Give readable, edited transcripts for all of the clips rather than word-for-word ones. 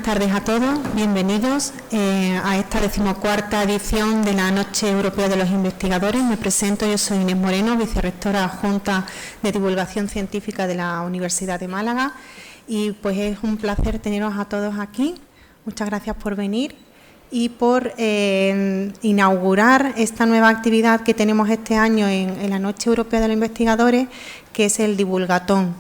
tardes a todos, bienvenidos a esta 14ª edición de la Noche Europea de los Investigadores. Me presento, yo soy Inés Moreno, vicerrectora adjunta de Divulgación Científica de la Universidad de Málaga, y pues es un placer teneros a todos aquí. Muchas gracias por venir y por inaugurar esta nueva actividad que tenemos este año en la Noche Europea de los Investigadores, que es el Divulgatón,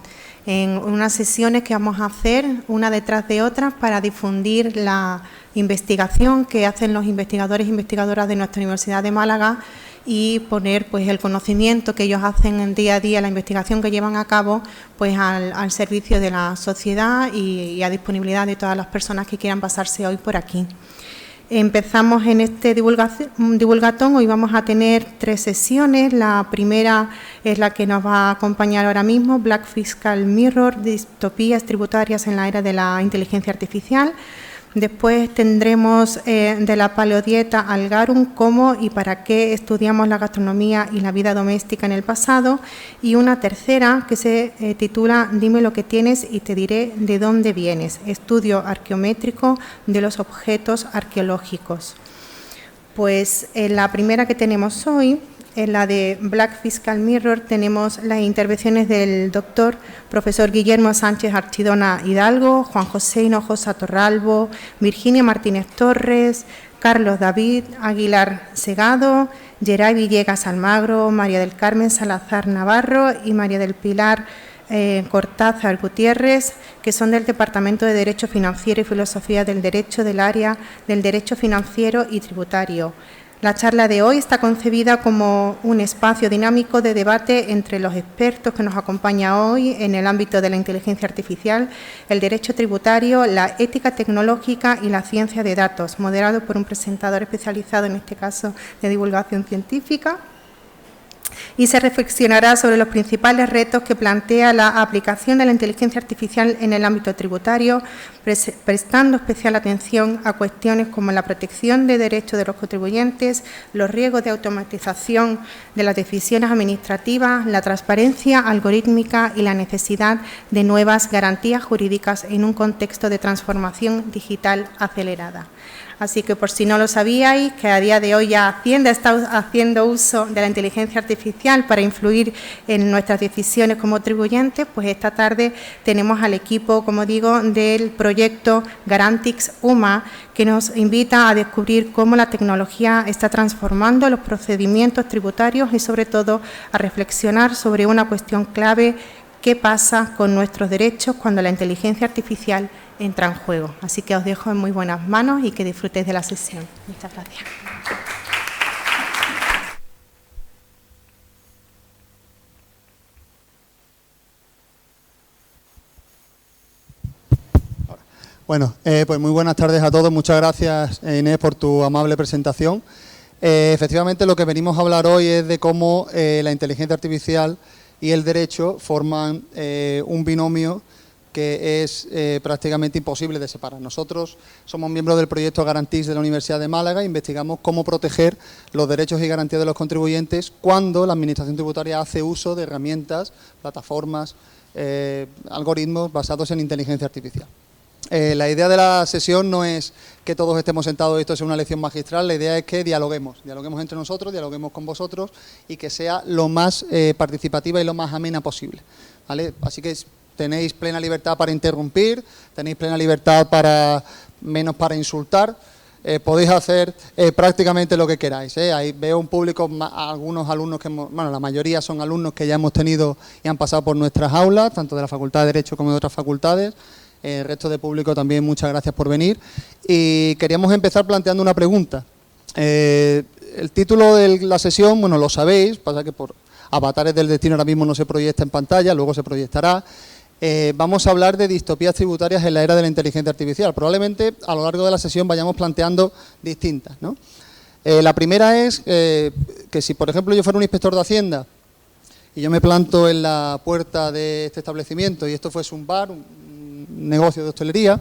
en unas sesiones que vamos a hacer una detrás de otra para difundir la investigación que hacen los investigadores e investigadoras de nuestra Universidad de Málaga y poner pues el conocimiento que ellos hacen en día a día, la investigación que llevan a cabo, pues al servicio de la sociedad y a disponibilidad de todas las personas que quieran pasarse hoy por aquí. Empezamos en este divulgatón. Hoy vamos a tener 3 sesiones. La primera es la que nos va a acompañar ahora mismo, Black Fiscal Mirror, distopías tributarias en la era de la inteligencia artificial. Después tendremos de la paleodieta al garum, cómo y para qué estudiamos la gastronomía y la vida doméstica en el pasado, y una tercera que se titula Dime lo que tienes y te diré de dónde vienes, estudio arqueométrico de los objetos arqueológicos. Pues en la primera que tenemos hoy, en la de Black Fiscal Mirror, tenemos las intervenciones del doctor profesor Guillermo Sánchez Archidona Hidalgo, Juan José Hinojosa Torralbo, Virginia Martínez Torres, Carlos David Aguilar Segado, Geray Villegas Almagro, María del Carmen Salazar Navarro y María del Pilar Cortázar Gutiérrez, que son del Departamento de Derecho Financiero y Filosofía del Derecho del área del Derecho Financiero y Tributario. La charla de hoy está concebida como un espacio dinámico de debate entre los expertos que nos acompañan hoy en el ámbito de la inteligencia artificial, el derecho tributario, la ética tecnológica y la ciencia de datos, moderado por un presentador especializado, en este caso de divulgación científica. Y se reflexionará sobre los principales retos que plantea la aplicación de la inteligencia artificial en el ámbito tributario, prestando especial atención a cuestiones como la protección de derechos de los contribuyentes, los riesgos de automatización de las decisiones administrativas, la transparencia algorítmica y la necesidad de nuevas garantías jurídicas en un contexto de transformación digital acelerada. Así que, por si no lo sabíais, que a día de hoy ya Hacienda está haciendo uso de la inteligencia artificial para influir en nuestras decisiones como contribuyentes, pues esta tarde tenemos al equipo, como digo, del proyecto Garantix UMA, que nos invita a descubrir cómo la tecnología está transformando los procedimientos tributarios y, sobre todo, a reflexionar sobre una cuestión clave: ¿qué pasa con nuestros derechos cuando la inteligencia artificial entra en juego? Así que os dejo en muy buenas manos y que disfrutéis de la sesión. Muchas gracias. Bueno, pues muy buenas tardes a todos. Muchas gracias, Inés, por tu amable presentación. Efectivamente, lo que venimos a hablar hoy es de cómo la inteligencia artificial y el derecho forman un binomio que es prácticamente imposible de separar. Nosotros somos miembros del proyecto Garantix de la Universidad de Málaga e investigamos cómo proteger los derechos y garantías de los contribuyentes cuando la Administración tributaria hace uso de herramientas, plataformas, algoritmos basados en inteligencia artificial. La idea de la sesión no es que todos estemos sentados y esto sea una lección magistral. La idea es que dialoguemos entre nosotros, dialoguemos con vosotros y que sea lo más participativa y lo más amena posible, ¿vale? Así que tenéis plena libertad para interrumpir, tenéis plena libertad menos para insultar. Podéis hacer prácticamente lo que queráis. Ahí veo un público, algunos alumnos la mayoría son alumnos que ya hemos tenido y han pasado por nuestras aulas, tanto de la Facultad de Derecho como de otras facultades. El resto de público también, muchas gracias por venir. Y queríamos empezar planteando una pregunta. El título de la sesión, bueno, lo sabéis, pasa que por avatares del destino ahora mismo no se proyecta en pantalla, luego se proyectará. Vamos a hablar de distopías tributarias en la era de la inteligencia artificial. Probablemente a lo largo de la sesión vayamos planteando distintas, ¿no? La primera es que si, por ejemplo, yo fuera un inspector de Hacienda y yo me planto en la puerta de este establecimiento y esto fuese un bar, un negocio de hostelería,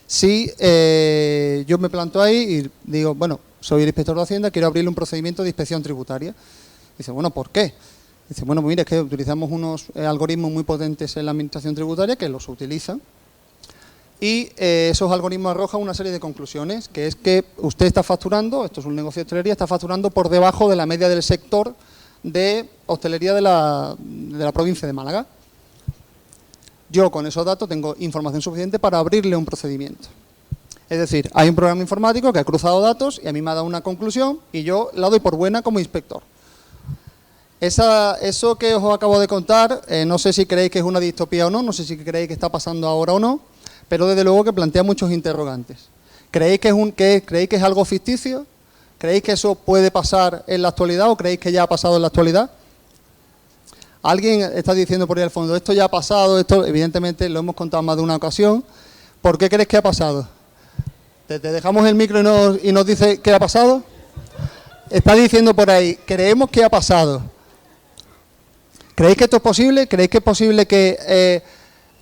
si yo me planto ahí y digo, bueno, soy el inspector de Hacienda, quiero abrirle un procedimiento de inspección tributaria. Dice, bueno, ¿por qué? Dice, bueno, pues mira, es que utilizamos unos algoritmos muy potentes en la administración tributaria que los utilizan y esos algoritmos arrojan una serie de conclusiones, que es que usted está facturando, esto es un negocio de hostelería, está facturando por debajo de la media del sector de hostelería de la provincia de Málaga. Yo con esos datos tengo información suficiente para abrirle un procedimiento. Es decir, hay un programa informático que ha cruzado datos y a mí me ha dado una conclusión y yo la doy por buena como inspector. Eso que os acabo de contar, no sé si creéis que es una distopía o no, no sé si creéis que está pasando ahora o no, pero desde luego que plantea muchos interrogantes. ¿Creéis que es algo ficticio? ¿Creéis que eso puede pasar en la actualidad o creéis que ya ha pasado en la actualidad? Alguien está diciendo por ahí al fondo, esto ya ha pasado, esto evidentemente lo hemos contado más de una ocasión. ¿Por qué crees que ha pasado? ¿Te dejamos el micro y nos dice qué ha pasado? Está diciendo por ahí, creemos que ha pasado. ¿Creéis que esto es posible? ¿Creéis que es posible que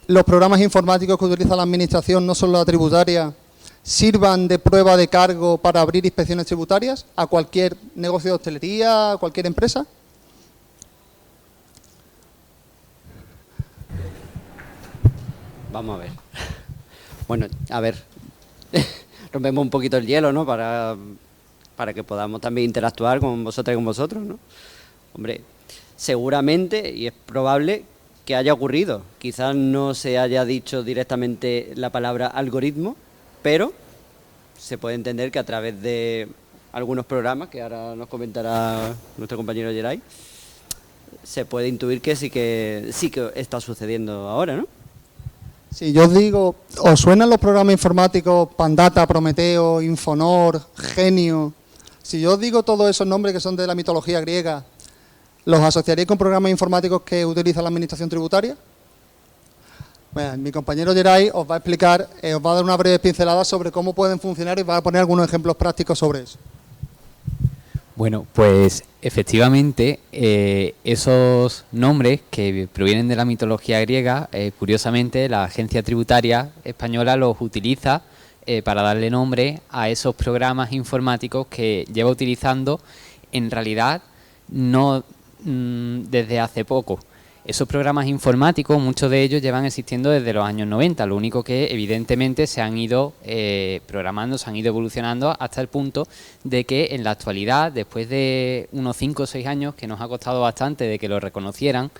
los programas informáticos que utiliza la Administración, no solo la tributaria, sirvan de prueba de cargo para abrir inspecciones tributarias a cualquier negocio de hostelería, a cualquier empresa? Vamos a ver. Bueno, a ver, rompemos un poquito el hielo, ¿no? Para que podamos también interactuar con vosotras y con vosotros, ¿no? Hombre, seguramente, y es probable, que haya ocurrido. Quizás no se haya dicho directamente la palabra algoritmo, pero se puede entender que a través de algunos programas, que ahora nos comentará nuestro compañero Geray, se puede intuir que sí que está sucediendo ahora, ¿no? Si yo os digo, ¿os suenan los programas informáticos Pandata, Prometeo, Infonor, Genio? Si yo os digo todos esos nombres que son de la mitología griega, ¿los asociaréis con programas informáticos que utiliza la Administración Tributaria? Bueno, mi compañero Geray os va a explicar, os va a dar una breve pincelada sobre cómo pueden funcionar y va a poner algunos ejemplos prácticos sobre eso. Bueno, pues efectivamente esos nombres que provienen de la mitología griega, curiosamente la Agencia Tributaria Española los utiliza para darle nombre a esos programas informáticos que lleva utilizando en realidad no desde hace poco. Esos programas informáticos, muchos de ellos llevan existiendo desde los años 90, lo único que evidentemente se han ido programando, se han ido evolucionando hasta el punto de que en la actualidad, después de unos 5 o 6 años, que nos ha costado bastante de que lo reconocieran,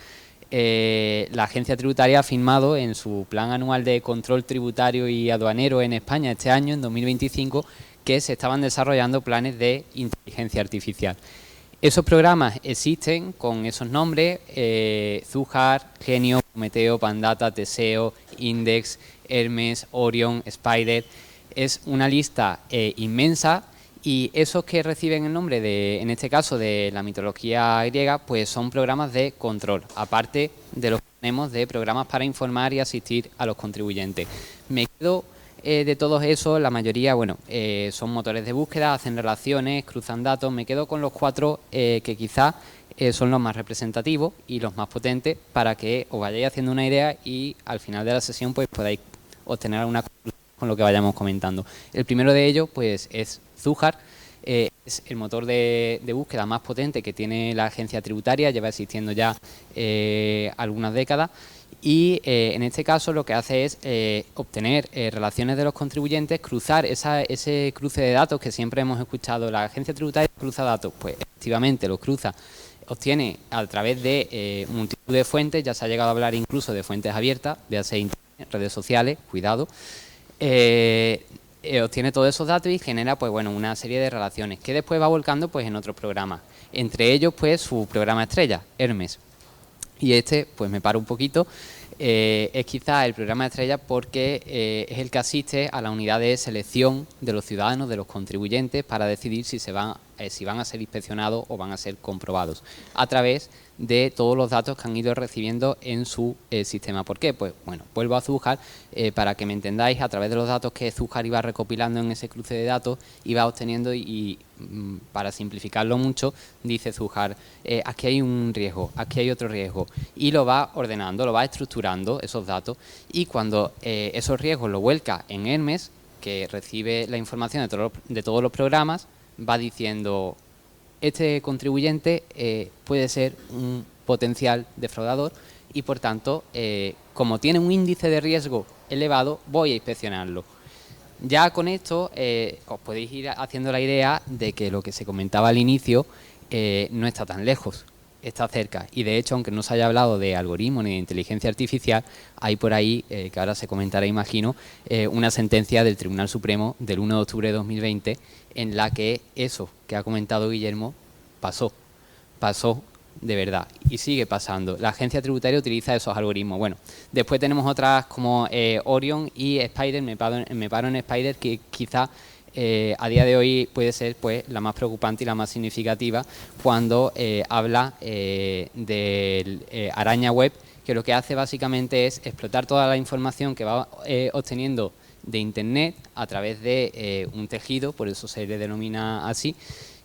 la Agencia Tributaria ha firmado en su Plan Anual de Control Tributario y Aduanero en España este año, en 2025, que se estaban desarrollando planes de inteligencia artificial. Esos programas existen con esos nombres, Zuhar, Genio, Prometeo, Pandata, Teseo, Index, Hermes, Orion, Spider. Es una lista inmensa y esos que reciben el nombre de, en este caso, de la mitología griega, pues son programas de control, aparte de los que tenemos de programas para informar y asistir a los contribuyentes. Me quedo de todos esos, la mayoría, bueno, son motores de búsqueda, hacen relaciones, cruzan datos. Me quedo con los 4 que quizás son los más representativos y los más potentes para que os vayáis haciendo una idea y al final de la sesión pues podáis obtener alguna conclusión con lo que vayamos comentando. El primero de ellos pues es Zuhar. Es el motor de búsqueda más potente que tiene la Agencia Tributaria, lleva existiendo ya algunas décadas. Y en este caso lo que hace es obtener relaciones de los contribuyentes, cruzar ese cruce de datos que siempre hemos escuchado. La Agencia Tributaria cruza datos, pues efectivamente los cruza, obtiene a través de multitud de fuentes, ya se ha llegado a hablar incluso de fuentes abiertas, véase internet, redes sociales, cuidado, obtiene todos esos datos y genera pues bueno una serie de relaciones que después va volcando pues en otros programas, entre ellos pues su programa estrella, Hermes. Y este, pues me paro un poquito, es quizá el programa estrella porque es el que asiste a la unidad de selección de los ciudadanos, de los contribuyentes, para decidir si van a ser inspeccionados o van a ser comprobados, a través de todos los datos que han ido recibiendo en su sistema. ¿Por qué? Pues bueno, vuelvo a Zuhar, para que me entendáis, a través de los datos que Zuhar iba recopilando en ese cruce de datos, iba obteniendo y para simplificarlo mucho, dice Zuhar, aquí hay un riesgo, aquí hay otro riesgo, y lo va ordenando, lo va estructurando, esos datos, y cuando esos riesgos lo vuelca en Hermes, que recibe la información de todos los programas, va diciendo, este contribuyente puede ser un potencial defraudador y por tanto, como tiene un índice de riesgo elevado, voy a inspeccionarlo. Ya con esto os podéis ir haciendo la idea de que lo que se comentaba al inicio no está tan lejos, está cerca. Y de hecho, aunque no se haya hablado de algoritmo ni de inteligencia artificial, hay por ahí, que ahora se comentará, imagino, una sentencia del Tribunal Supremo del 1 de octubre de 2020 en la que eso que ha comentado Guillermo pasó de verdad y sigue pasando. La agencia tributaria utiliza esos algoritmos. Bueno, después tenemos otras como Orion y Spider, me paro en Spider, que quizá a día de hoy puede ser pues la más preocupante y la más significativa cuando habla del araña web, que lo que hace básicamente es explotar toda la información que va obteniendo de Internet a través de un tejido, por eso se le denomina así,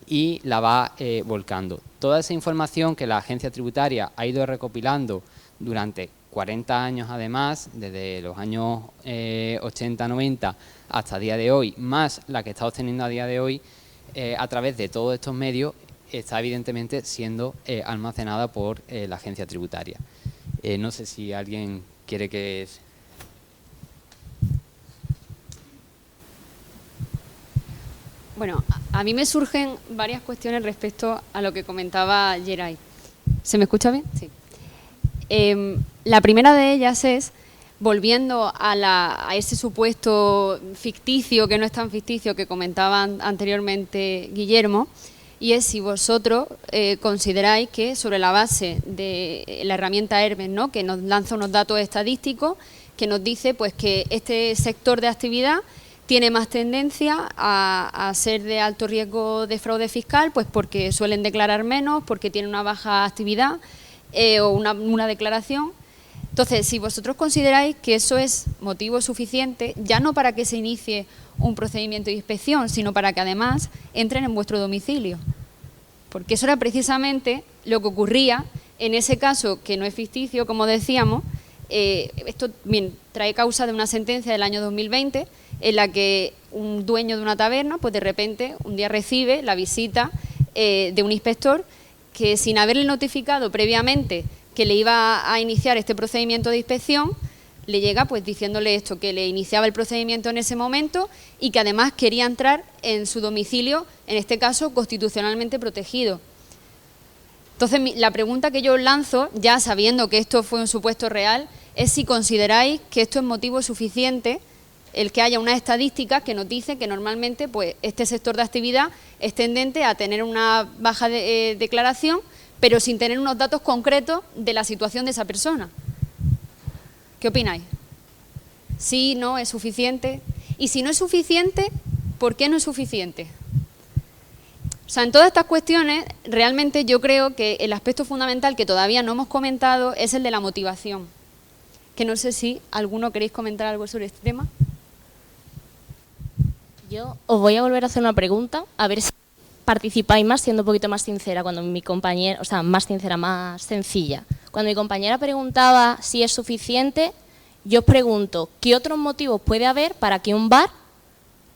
y la va volcando. Toda esa información que la agencia tributaria ha ido recopilando durante 40 años además, desde los años 80-90 hasta el día de hoy, más la que está obteniendo a día de hoy, a través de todos estos medios, está evidentemente siendo almacenada por la agencia tributaria. No sé si alguien quiere que... Bueno, a mí me surgen varias cuestiones respecto a lo que comentaba Geray. ¿Se me escucha bien? Sí. La primera de ellas es, volviendo a ese supuesto ficticio, que no es tan ficticio, que comentaba anteriormente Guillermo, y es si vosotros consideráis que sobre la base de la herramienta Hermes, ¿no?, que nos lanza unos datos estadísticos, que nos dice pues que este sector de actividad tiene más tendencia a ser de alto riesgo de fraude fiscal, pues porque suelen declarar menos, porque tienen una baja actividad o una declaración. Entonces, si vosotros consideráis que eso es motivo suficiente, ya no para que se inicie un procedimiento de inspección, sino para que además entren en vuestro domicilio. Porque eso era precisamente lo que ocurría en ese caso, que no es ficticio, como decíamos. Esto bien, trae causa de una sentencia del año 2020 en la que un dueño de una taberna, pues de repente un día recibe la visita de un inspector que, sin haberle notificado previamente que le iba a iniciar este procedimiento de inspección, le llega pues diciéndole esto, que le iniciaba el procedimiento en ese momento y que además quería entrar en su domicilio, en este caso constitucionalmente protegido. Entonces, la pregunta que yo os lanzo, ya sabiendo que esto fue un supuesto real, es si consideráis que esto es motivo suficiente el que haya unas estadísticas que nos dicen que normalmente pues, este sector de actividad es tendente a tener una baja declaración, pero sin tener unos datos concretos de la situación de esa persona. ¿Qué opináis? ¿Sí, no, es suficiente? Y si no es suficiente, ¿por qué no es suficiente? O sea, en todas estas cuestiones, realmente yo creo que el aspecto fundamental que todavía no hemos comentado es el de la motivación. Que no sé si alguno queréis comentar algo sobre este tema. Yo os voy a volver a hacer una pregunta, a ver si participáis más, siendo un poquito más sincera, cuando mi compañera, o sea, más sincera, más sencilla. Cuando mi compañera preguntaba si es suficiente, yo os pregunto, ¿qué otros motivos puede haber para que un bar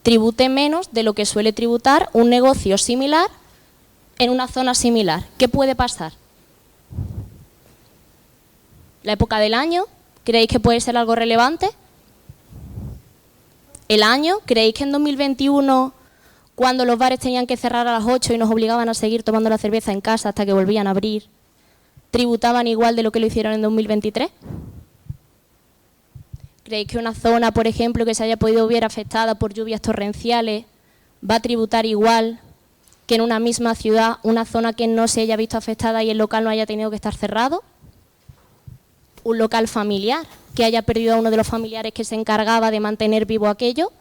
tribute menos de lo que suele tributar un negocio similar en una zona similar? ¿Qué puede pasar? ¿La época del año? ¿Creéis que puede ser algo relevante? ¿El año? ¿Creéis que en 2021, cuando los bares tenían que cerrar a las 8 y nos obligaban a seguir tomando la cerveza en casa hasta que volvían a abrir, tributaban igual de lo que lo hicieron en 2023? ¿Creéis que una zona, por ejemplo, que se haya podido ver afectada por lluvias torrenciales va a tributar igual que en una misma ciudad, una zona que no se haya visto afectada y el local no haya tenido que estar cerrado? Un local familiar, que haya perdido a uno de los familiares que se encargaba de mantener vivo aquello,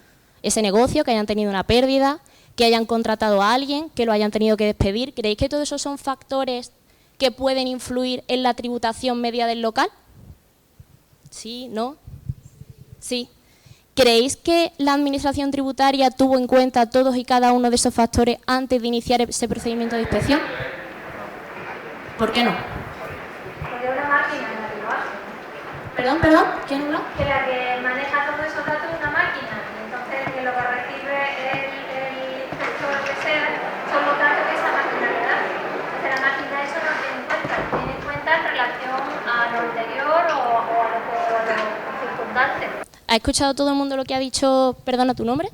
ese negocio, que hayan tenido una pérdida, que hayan contratado a alguien, que lo hayan tenido que despedir. ¿Creéis que todos esos son factores que pueden influir en la tributación media del local? ¿Sí? ¿No? Sí. ¿Creéis que la Administración tributaria tuvo en cuenta todos y cada uno de esos factores antes de iniciar ese procedimiento de inspección? ¿Por qué no? Porque una máquina es la que lo hace. Perdón, ¿quién habla? Que la que maneja todos esos datos es una máquina. Entonces, que lo que recibe el inspector que sea son los datos que esa máquina le da. Entonces, la máquina eso no tiene en cuenta. Tiene en cuenta en relación a lo anterior o a lo circundante. A ¿Ha escuchado todo el mundo lo que ha dicho, perdona tu nombre,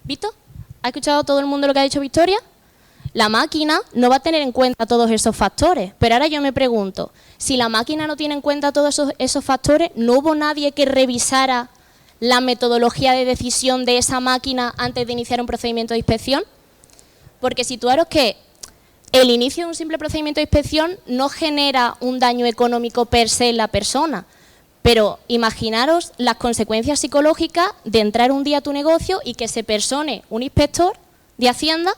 ¿Víctor? ¿Ha escuchado todo el mundo lo que ha dicho Victoria? La máquina no va a tener en cuenta todos esos factores, pero ahora yo me pregunto, si la máquina no tiene en cuenta todos esos factores, ¿no hubo nadie que revisara la metodología de decisión de esa máquina antes de iniciar un procedimiento de inspección? Porque situaros que el inicio de un simple procedimiento de inspección no genera un daño económico per se en la persona, pero imaginaros las consecuencias psicológicas de entrar un día a tu negocio y que se persone un inspector de Hacienda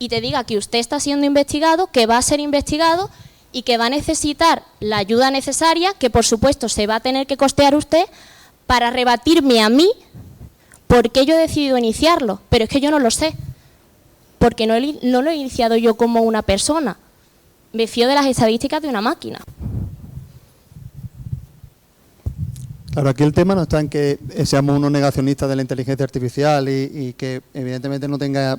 y te diga que usted está siendo investigado, que va a ser investigado y que va a necesitar la ayuda necesaria, que por supuesto se va a tener que costear usted, para rebatirme a mí por qué yo he decidido iniciarlo. Pero es que yo no lo sé, porque no lo he iniciado yo como una persona. Me fío de las estadísticas de una máquina. Claro, aquí el tema no está en que seamos unos negacionistas de la inteligencia artificial y que evidentemente no tenga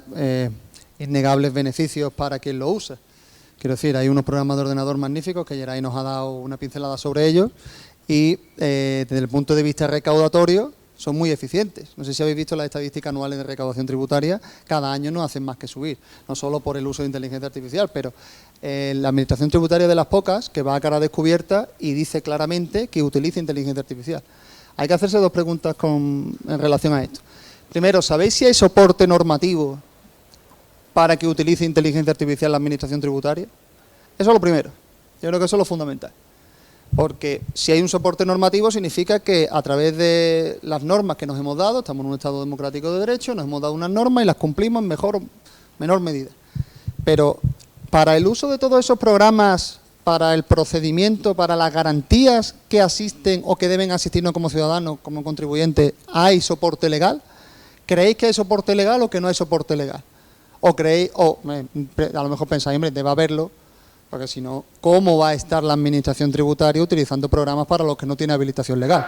innegables beneficios para quien lo use. Quiero decir, hay unos programas de ordenador magníficos que Geray nos ha dado una pincelada sobre ellos y desde el punto de vista recaudatorio son muy eficientes. No sé si habéis visto las estadísticas anuales de recaudación tributaria, cada año no hacen más que subir, no solo por el uso de inteligencia artificial, pero la Administración Tributaria de las pocas que va a cara descubierta y dice claramente que utiliza inteligencia artificial. Hay que hacerse dos preguntas en relación a esto. Primero, ¿sabéis si hay soporte normativo para que utilice inteligencia artificial la Administración Tributaria? Eso es lo primero. Yo creo que eso es lo fundamental. Porque si hay un soporte normativo significa que a través de las normas que nos hemos dado, estamos en un Estado democrático de derecho, nos hemos dado unas normas y las cumplimos en menor medida. Pero para el uso de todos esos programas, para el procedimiento, para las garantías que asisten o que deben asistirnos como ciudadanos, como contribuyentes, ¿hay soporte legal? ¿Creéis que hay soporte legal o que no hay soporte legal? O creéis, a lo mejor pensáis, hombre, debe haberlo, porque si no, ¿cómo va a estar la Administración Tributaria utilizando programas para los que no tiene habilitación legal?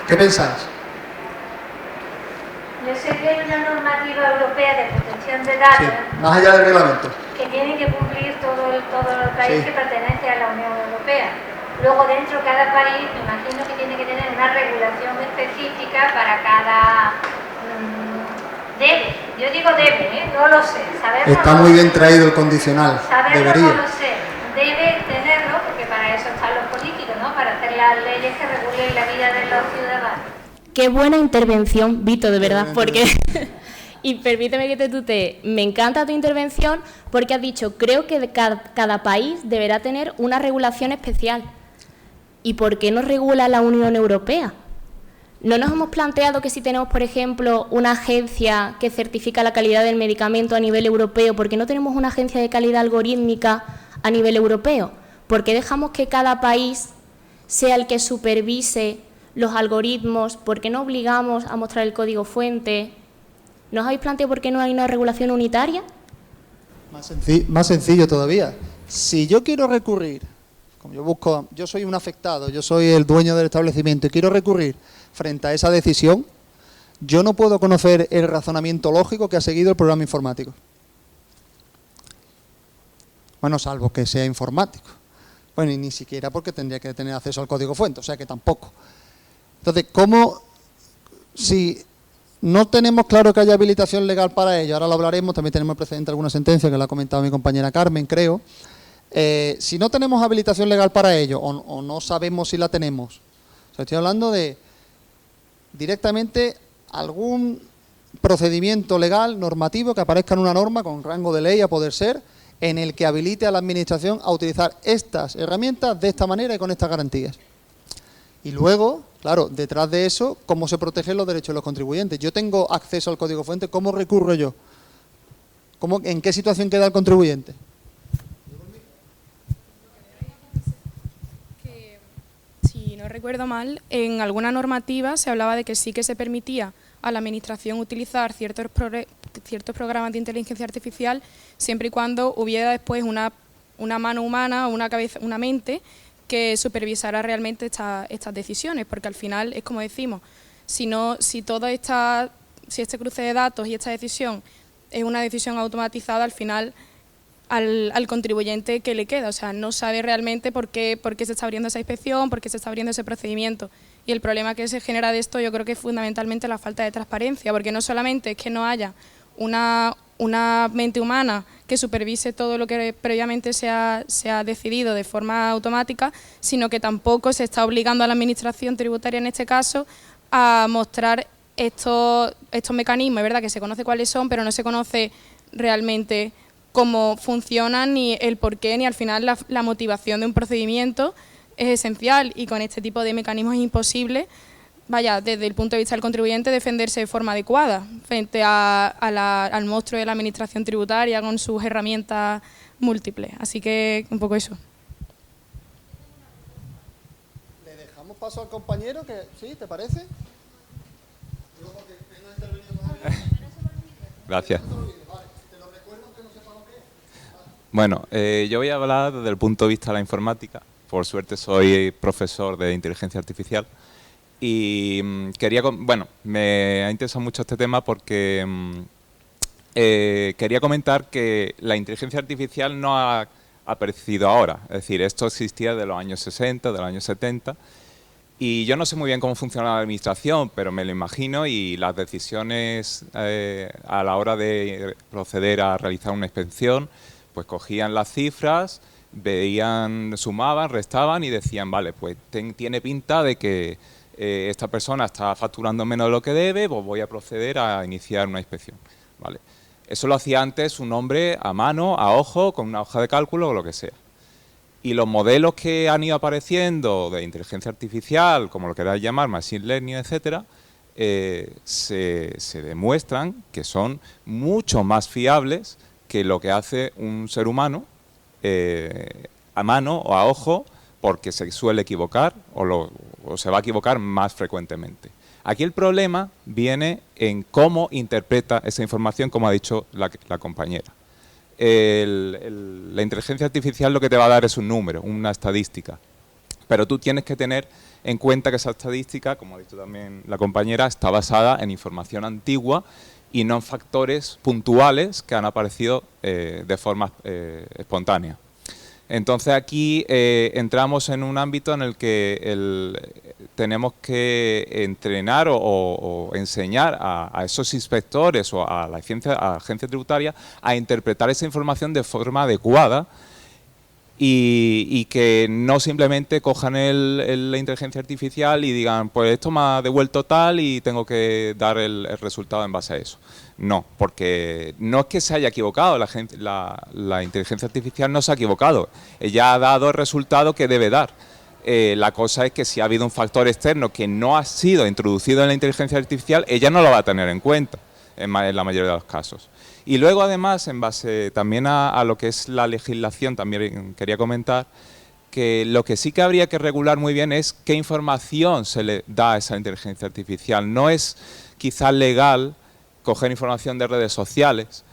¿Qué pensáis? Yo sé que hay una normativa europea de protección de datos, Sí, más allá del reglamento. que tiene que cumplir todo el país Sí. que pertenece a la Unión Europea. Luego, dentro de cada país, me imagino que tiene que tener una regulación específica para cada... debe, yo digo debe, no lo sé. Sabemos, Está muy bien traído el condicional, saberlo debería. no lo sé. Debe tenerlo, porque para eso están los políticos, ¿no? Para hacer las leyes que regulen la vida de los ciudadanos. Qué buena intervención, Vito, de verdad, porque... Y permíteme que te tutee, me encanta tu intervención porque has dicho, creo que cada país deberá tener una regulación especial. ¿Y por qué no regula la Unión Europea? ¿No nos hemos planteado que si tenemos, por ejemplo, una agencia que certifica la calidad del medicamento a nivel europeo, ¿por qué no tenemos una agencia de calidad algorítmica a nivel europeo? ¿Por qué dejamos que cada país sea el que supervise los algoritmos? ¿Por qué no obligamos a mostrar el código fuente? ¿No os habéis planteado por qué no hay una regulación unitaria? Más sencillo todavía. Si yo quiero recurrir, como yo soy un afectado, yo soy el dueño del establecimiento y quiero recurrir frente a esa decisión, yo no puedo conocer el razonamiento lógico que ha seguido el programa informático. Bueno, salvo que sea informático. Bueno, y ni siquiera porque tendría que tener acceso al código fuente, o sea que tampoco. Entonces, ¿cómo si no tenemos claro que haya habilitación legal para ello? Ahora lo hablaremos, también tenemos precedente de alguna sentencia que la ha comentado mi compañera Carmen, creo. Si no tenemos habilitación legal para ello o no sabemos si la tenemos, o sea, estoy hablando de directamente algún procedimiento legal, normativo, que aparezca en una norma con rango de ley a poder ser, en el que habilite a la Administración a utilizar estas herramientas de esta manera y con estas garantías. Y luego, claro, detrás de eso, ¿cómo se protegen los derechos de los contribuyentes? Yo tengo acceso al código fuente, ¿cómo recurro yo? ¿En qué situación queda el contribuyente? Si no recuerdo mal, en alguna normativa se hablaba de que sí que se permitía a la Administración utilizar ciertos programas de inteligencia artificial siempre y cuando hubiera después una mano humana o una mente que supervisara realmente estas decisiones, porque al final es como decimos, si este cruce de datos y esta decisión es una decisión automatizada, al final al contribuyente que le queda. O sea, no sabe realmente por qué se está abriendo esa inspección, por qué se está abriendo ese procedimiento. Y el problema que se genera de esto yo creo que es fundamentalmente la falta de transparencia, porque no solamente es que no haya una mente humana que supervise todo lo que previamente se ha decidido de forma automática, sino que tampoco se está obligando a la Administración tributaria en este caso a mostrar estos mecanismos. Es verdad que se conoce cuáles son, pero no se conoce realmente cómo funcionan, ni el porqué, ni al final la motivación de un procedimiento es esencial, y con este tipo de mecanismos es imposible, desde el punto de vista del contribuyente, defenderse de forma adecuada frente al monstruo de la Administración tributaria con sus herramientas múltiples. Así que un poco eso. Le dejamos paso al compañero, que ¿sí? ¿Te parece? Gracias. Bueno, yo voy a hablar desde el punto de vista de la informática. Por suerte soy profesor de inteligencia artificial y me ha interesado mucho este tema porque quería comentar que la inteligencia artificial no ha aparecido ahora. Es decir, esto existía de los años 60, de los años 70, y yo no sé muy bien cómo funciona la administración, pero me lo imagino, y las decisiones a la hora de proceder a realizar una inspección, pues cogían las cifras, veían, sumaban, restaban y decían, vale, pues tiene pinta de que esta persona está facturando menos de lo que debe, pues voy a proceder a iniciar una inspección. ¿Vale? Eso lo hacía antes un hombre a mano, a ojo, con una hoja de cálculo o lo que sea. Y los modelos que han ido apareciendo de inteligencia artificial, como lo queráis llamar, machine learning, etcétera, se demuestran que son mucho más fiables que lo que hace un ser humano a mano o a ojo, porque se suele equivocar o se va a equivocar más frecuentemente. Aquí el problema viene en cómo interpreta esa información, como ha dicho la compañera. La inteligencia artificial lo que te va a dar es un número, una estadística, pero tú tienes que tener en cuenta que esa estadística, como ha dicho también la compañera, está basada en información antigua y no en factores puntuales que han aparecido de forma espontánea. Entonces aquí entramos en un ámbito en el que tenemos que entrenar o enseñar a esos inspectores o a la agencia tributaria a interpretar esa información de forma adecuada y que no simplemente cojan la inteligencia artificial y digan, pues esto me ha devuelto tal y tengo que dar el resultado en base a eso. No, porque no es que se haya equivocado, la inteligencia artificial no se ha equivocado, ella ha dado el resultado que debe dar. La cosa es que si ha habido un factor externo que no ha sido introducido en la inteligencia artificial, ella no lo va a tener en cuenta en la mayoría de los casos. Y luego además, en base también a lo que es la legislación, también quería comentar que lo que sí que habría que regular muy bien es qué información se le da a esa inteligencia artificial. No es quizás legal coger información de redes sociales,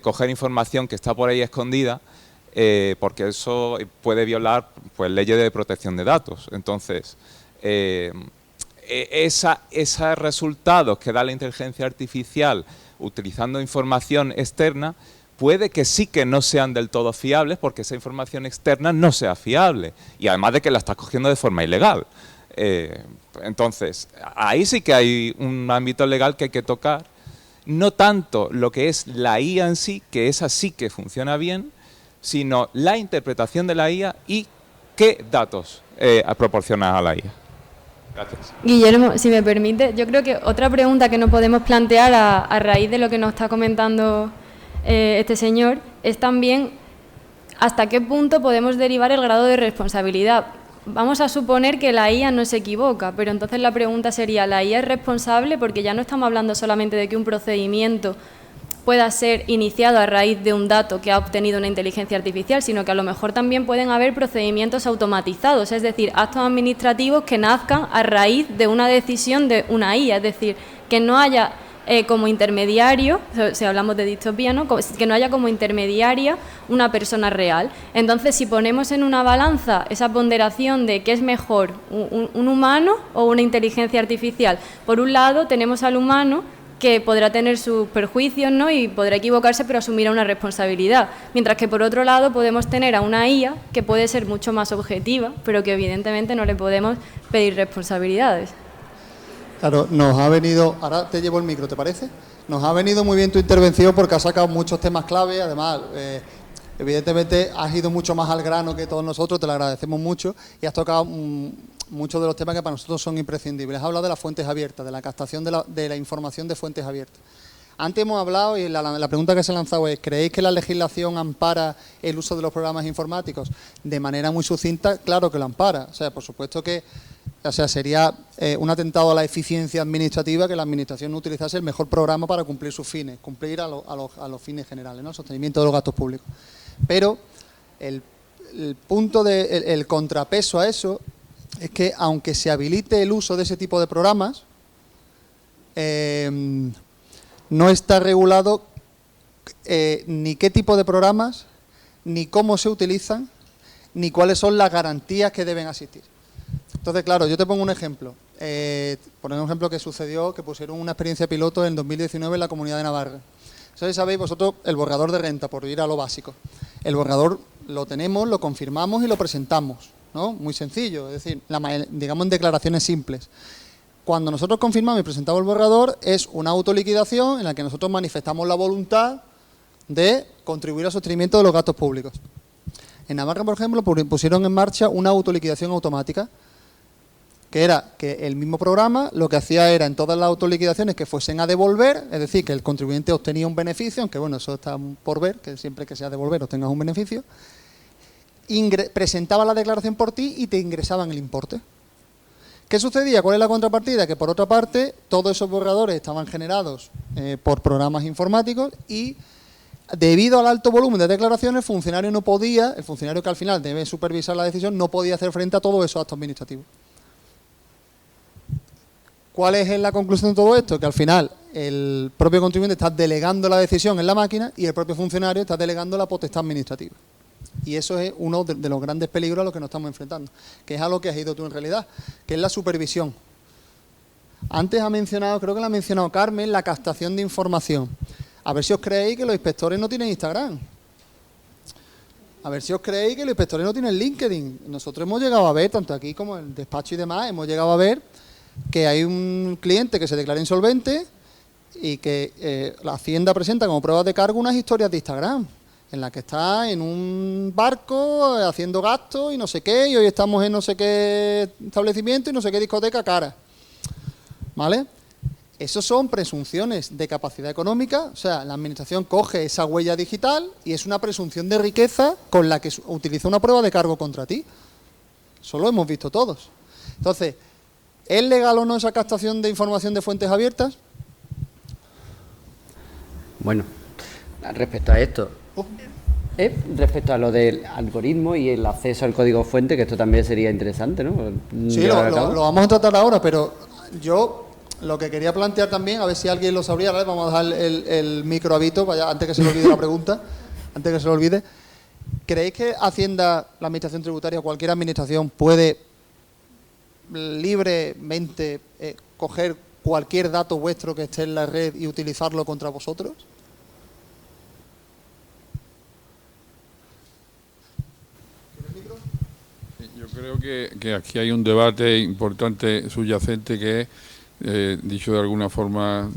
coger información que está por ahí escondida, porque eso puede violar pues leyes de protección de datos. Entonces, esos resultados que da la inteligencia artificial utilizando información externa, puede que sí que no sean del todo fiables porque esa información externa no sea fiable y además de que la estás cogiendo de forma ilegal. Entonces, ahí sí que hay un ámbito legal que hay que tocar, no tanto lo que es la IA en sí, que esa sí que funciona bien, sino la interpretación de la IA y qué datos proporciona a la IA. Gracias. Guillermo, si me permite, yo creo que otra pregunta que nos podemos plantear a raíz de lo que nos está comentando este señor es también hasta qué punto podemos derivar el grado de responsabilidad. Vamos a suponer que la IA no se equivoca, pero entonces la pregunta sería, ¿la IA es responsable? Porque ya no estamos hablando solamente de que un procedimiento pueda ser iniciado a raíz de un dato que ha obtenido una inteligencia artificial, sino que a lo mejor también pueden haber procedimientos automatizados, es decir, actos administrativos que nazcan a raíz de una decisión de una IA, es decir, que no haya como intermediario, si hablamos de distopía, ¿no? Que no haya como intermediaria una persona real. Entonces, si ponemos en una balanza esa ponderación de qué es mejor, un humano o una inteligencia artificial, por un lado tenemos al humano que podrá tener sus perjuicios, ¿no? Y podrá equivocarse, pero asumirá una responsabilidad. Mientras que, por otro lado, podemos tener a una IA que puede ser mucho más objetiva, pero que evidentemente no le podemos pedir responsabilidades. Claro, nos ha venido... Ahora te llevo el micro, ¿te parece? Nos ha venido muy bien tu intervención porque has sacado muchos temas clave, además... evidentemente has ido mucho más al grano que todos nosotros, te lo agradecemos mucho y has tocado muchos de los temas que para nosotros son imprescindibles. Has hablado de las fuentes abiertas, de la captación de la información de fuentes abiertas. Antes hemos hablado, y la pregunta que se ha lanzado es, ¿creéis que la legislación ampara el uso de los programas informáticos? De manera muy sucinta, claro que lo ampara. O sea, por supuesto que sería un atentado a la eficiencia administrativa que la administración no utilizase el mejor programa para cumplir sus fines, cumplir a los fines generales, ¿no? El sostenimiento de los gastos públicos. Pero el punto el contrapeso a eso es que aunque se habilite el uso de ese tipo de programas, no está regulado ni qué tipo de programas, ni cómo se utilizan, ni cuáles son las garantías que deben asistir. Entonces, claro, yo te pongo un ejemplo. Por un ejemplo que sucedió, que pusieron una experiencia piloto en 2019 en la Comunidad de Navarra. Entonces, sabéis vosotros el borrador de renta, por ir a lo básico. El borrador lo tenemos, lo confirmamos y lo presentamos, ¿no? Muy sencillo, es decir, digamos en declaraciones simples. Cuando nosotros confirmamos y presentamos el borrador, es una autoliquidación en la que nosotros manifestamos la voluntad de contribuir al sostenimiento de los gastos públicos. En Navarra, por ejemplo, pusieron en marcha una autoliquidación automática, que era que el mismo programa lo que hacía era en todas las autoliquidaciones que fuesen a devolver, es decir, que el contribuyente obtenía un beneficio, aunque bueno, eso está por ver, que siempre que sea devolver obtengas un beneficio, presentaba la declaración por ti y te ingresaban el importe. ¿Qué sucedía? ¿Cuál es la contrapartida? Que por otra parte, todos esos borradores estaban generados por programas informáticos y debido al alto volumen de declaraciones, el funcionario que al final debe supervisar la decisión, no podía hacer frente a todos esos actos administrativos. ¿Cuál es la conclusión de todo esto? Que al final el propio contribuyente está delegando la decisión en la máquina y el propio funcionario está delegando la potestad administrativa. Y eso es uno de los grandes peligros a los que nos estamos enfrentando, que es a lo que has ido tú en realidad, que es la supervisión. Antes creo que lo ha mencionado Carmen, la captación de información. A ver si os creéis que los inspectores no tienen Instagram. A ver si os creéis que los inspectores no tienen LinkedIn. Nosotros hemos llegado a ver, tanto aquí como en el despacho y demás, hemos llegado a ver que hay un cliente que se declara insolvente y que la Hacienda presenta como pruebas de cargo unas historias de Instagram en las que está en un barco haciendo gastos y no sé qué, y hoy estamos en no sé qué establecimiento y no sé qué discoteca cara. ¿Vale? Esos son presunciones de capacidad económica, o sea, la administración coge esa huella digital y es una presunción de riqueza con la que utiliza una prueba de cargo contra ti. Eso lo hemos visto todos. Entonces, ¿es legal o no esa captación de información de fuentes abiertas? Bueno, respecto a esto, respecto a lo del algoritmo y el acceso al código fuente, que esto también sería interesante, ¿no? Sí, lo vamos a tratar ahora, pero yo lo que quería plantear también, a ver si alguien lo sabría, ¿vale? Vamos a dejar el micro a Vito, antes que se le olvide la pregunta, antes que se le olvide. ¿Creéis que Hacienda, la Administración Tributaria o cualquier administración puede libremente coger cualquier dato vuestro que esté en la red y utilizarlo contra vosotros? Yo creo que aquí hay un debate importante subyacente que es, dicho de alguna forma,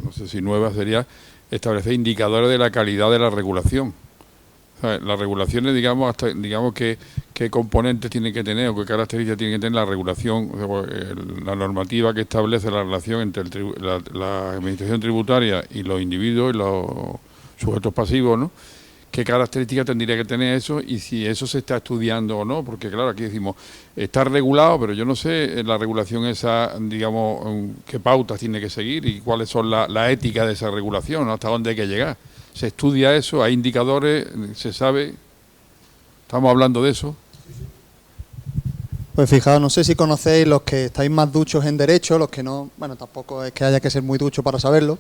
no sé si nueva, sería establecer indicadores de la calidad de la regulación. O sea, las regulaciones, digamos qué componentes tienen que tener o qué características tiene que tener la regulación, la normativa que establece la relación entre la administración tributaria y los individuos y los sujetos pasivos, ¿no? ¿Qué características tendría que tener eso y si eso se está estudiando o no? Porque claro, aquí decimos, está regulado, pero yo no sé la regulación esa, digamos, qué pautas tiene que seguir y cuáles son la ética de esa regulación, ¿no? Hasta dónde hay que llegar. Se estudia eso, hay indicadores, se sabe, estamos hablando de eso. Pues fijaos, no sé si conocéis los que estáis más duchos en derecho, los que no, bueno, tampoco es que haya que ser muy ducho para saberlo.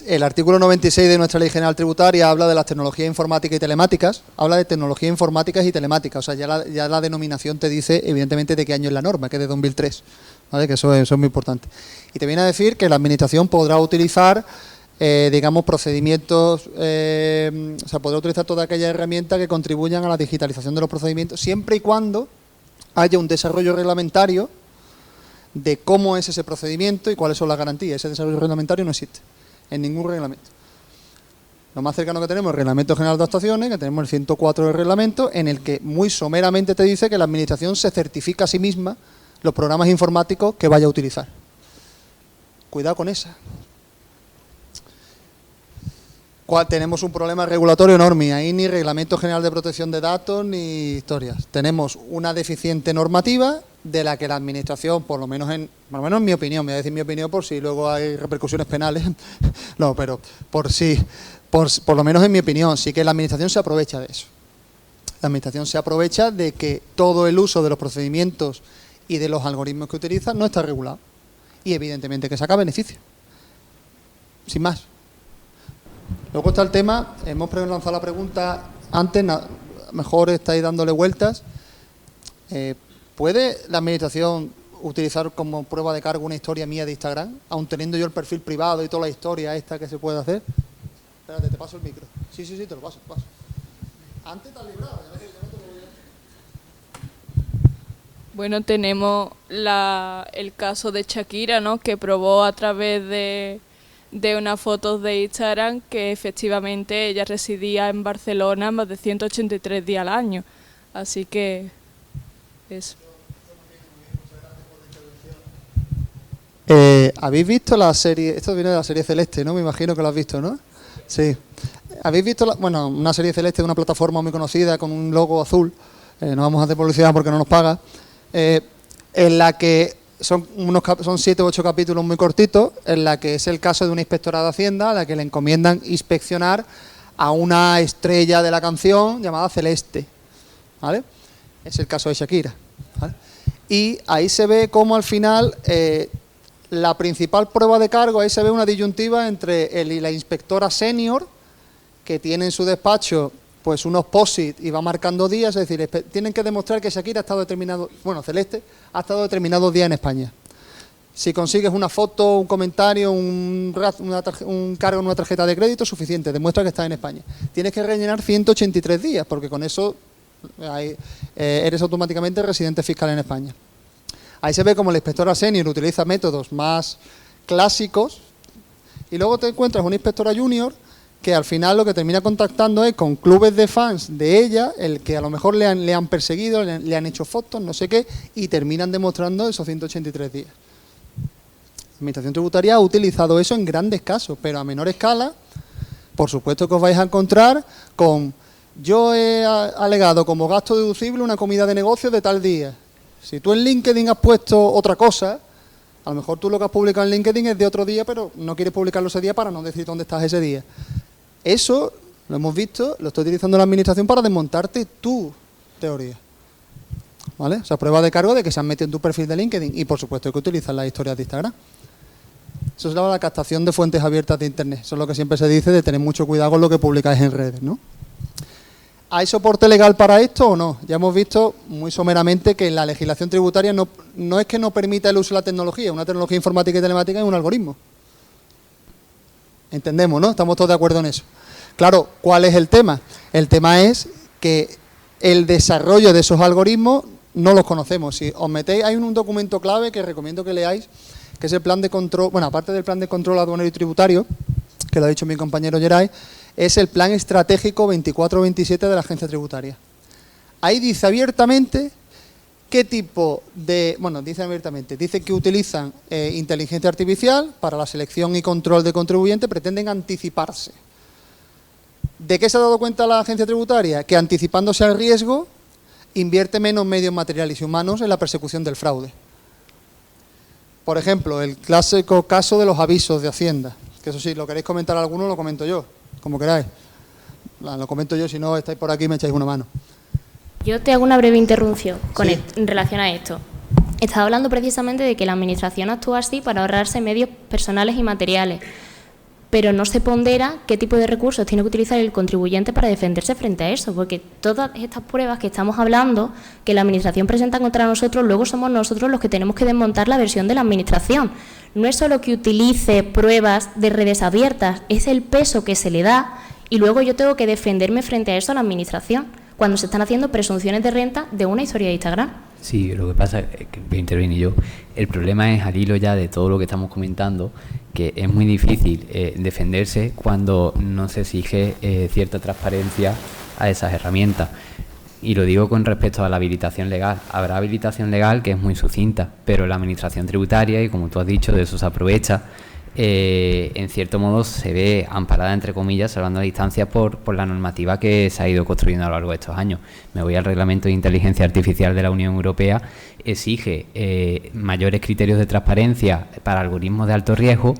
El artículo 96 de nuestra Ley General Tributaria habla de las tecnologías informáticas y telemáticas, habla de tecnologías informáticas y telemáticas, o sea, ya la denominación te dice evidentemente de qué año es la norma, que es de 2003, ¿vale? Que eso es muy importante. Y te viene a decir que la Administración podrá utilizar, digamos, procedimientos, o sea, podrá utilizar toda aquella herramienta que contribuyan a la digitalización de los procedimientos, siempre y cuando haya un desarrollo reglamentario de cómo es ese procedimiento y cuáles son las garantías. Ese desarrollo reglamentario no existe en ningún reglamento. Lo más cercano que tenemos es el Reglamento General de Actuaciones, que tenemos el 104 del reglamento, en el que muy someramente te dice que la Administración se certifica a sí misma los programas informáticos que vaya a utilizar. Cuidado con esa. Tenemos un problema regulatorio enorme, ahí ni Reglamento General de Protección de Datos ni historias. Tenemos una deficiente normativa de la que la Administración, por lo menos en mi opinión, voy a decir mi opinión por si luego hay repercusiones penales, no, pero por lo menos en mi opinión, sí que la Administración se aprovecha de eso. La Administración se aprovecha de que todo el uso de los procedimientos y de los algoritmos que utiliza no está regulado. Y evidentemente que saca beneficio. Sin más. Luego está el tema, hemos lanzado la pregunta antes, mejor estáis dándole vueltas. ¿Puede la Administración utilizar como prueba de cargo una historia mía de Instagram, aun teniendo yo el perfil privado y toda la historia esta que se puede hacer? Espérate, te paso el micro. Sí, te lo paso. Antes te has librado. Bueno, tenemos el caso de Shakira, ¿no?, que probó a través de unas fotos de Instagram que efectivamente ella residía en Barcelona más de 183 días al año. Así que eso. ¿Habéis visto la serie? Esto viene de la serie Celeste, ¿no? Me imagino que lo has visto, ¿no? Sí. ¿Habéis visto una serie Celeste de una plataforma muy conocida con un logo azul? No vamos a hacer publicidad porque no nos paga. En la que son 7 u 8 capítulos muy cortitos, en la que es el caso de una inspectora de Hacienda a la que le encomiendan inspeccionar a una estrella de la canción llamada Celeste, ¿vale? Es el caso de Shakira, ¿vale? Y ahí se ve cómo al final la principal prueba de cargo, ahí se ve una disyuntiva entre él y la inspectora senior, que tiene en su despacho pues unos POSIT y va marcando días, es decir, tienen que demostrar que Shakira ha estado Celeste ha estado determinados días en España. Si consigues una foto, un comentario, un cargo en una tarjeta de crédito, suficiente, demuestra que estás en España. Tienes que rellenar 183 días, porque con eso eres automáticamente residente fiscal en España. Ahí se ve como la inspectora senior utiliza métodos más clásicos y luego te encuentras una inspectora junior que al final lo que termina contactando es con clubes de fans de ella, el que a lo mejor le han perseguido, le han hecho fotos, no sé qué, y terminan demostrando esos 183 días. La Administración Tributaria ha utilizado eso en grandes casos, pero a menor escala, por supuesto que os vais a encontrar con: yo he alegado como gasto deducible una comida de negocio de tal día. Si tú en LinkedIn has puesto otra cosa, a lo mejor tú lo que has publicado en LinkedIn es de otro día, pero no quieres publicarlo ese día para no decir dónde estás ese día. Eso, lo hemos visto, lo está utilizando la Administración para desmontarte tu teoría, ¿vale? O sea, prueba de cargo de que se han metido en tu perfil de LinkedIn y, por supuesto, que utilizan las historias de Instagram. Eso se llama la captación de fuentes abiertas de Internet. Eso es lo que siempre se dice, de tener mucho cuidado con lo que publicáis en redes, ¿no? ¿Hay soporte legal para esto o no? Ya hemos visto muy someramente que la legislación tributaria no es que no permita el uso de la tecnología, una tecnología informática y telemática es un algoritmo. Entendemos, ¿no? Estamos todos de acuerdo en eso. Claro, ¿cuál es el tema? El tema es que el desarrollo de esos algoritmos no los conocemos. Si os metéis, hay un documento clave que recomiendo que leáis, que es el plan de control, bueno, aparte del plan de control aduanero y tributario, que lo ha dicho mi compañero Geray, es el plan estratégico 24-27 de la Agencia Tributaria. Ahí dice abiertamente qué tipo de... Bueno, dice que utilizan inteligencia artificial para la selección y control de contribuyentes, pretenden anticiparse. ¿De qué se ha dado cuenta la Agencia Tributaria? Que anticipándose al riesgo, invierte menos medios materiales y humanos en la persecución del fraude. Por ejemplo, el clásico caso de los avisos de Hacienda, que eso sí, lo queréis comentar alguno, lo comento yo, como queráis. Lo comento yo, si no estáis por aquí me echáis una mano. Yo te hago una breve interrupción en relación a esto. Estaba hablando precisamente de que la Administración actúa así para ahorrarse medios personales y materiales. pero no se pondera qué tipo de recursos tiene que utilizar el contribuyente para defenderse frente a eso, porque todas estas pruebas que estamos hablando, que la Administración presenta contra nosotros, luego somos nosotros los que tenemos que desmontar la versión de la Administración. No es solo que utilice pruebas de redes abiertas, es el peso que se le da y luego yo tengo que defenderme frente a eso a la Administración, cuando se están haciendo presunciones de renta de una historia de Instagram. Sí, lo que pasa es que voy a intervenir yo. El problema es, al hilo ya de todo lo que estamos comentando, que es muy difícil defenderse cuando no se exige cierta transparencia a esas herramientas. Y lo digo con respecto a la habilitación legal. Habrá habilitación legal que es muy sucinta, pero la Administración tributaria, y como tú has dicho, de eso se aprovecha, en cierto modo se ve amparada, entre comillas, salvando la distancia por la normativa que se ha ido construyendo a lo largo de estos años. Me voy al Reglamento de Inteligencia Artificial de la Unión Europea, exige mayores criterios de transparencia para algoritmos de alto riesgo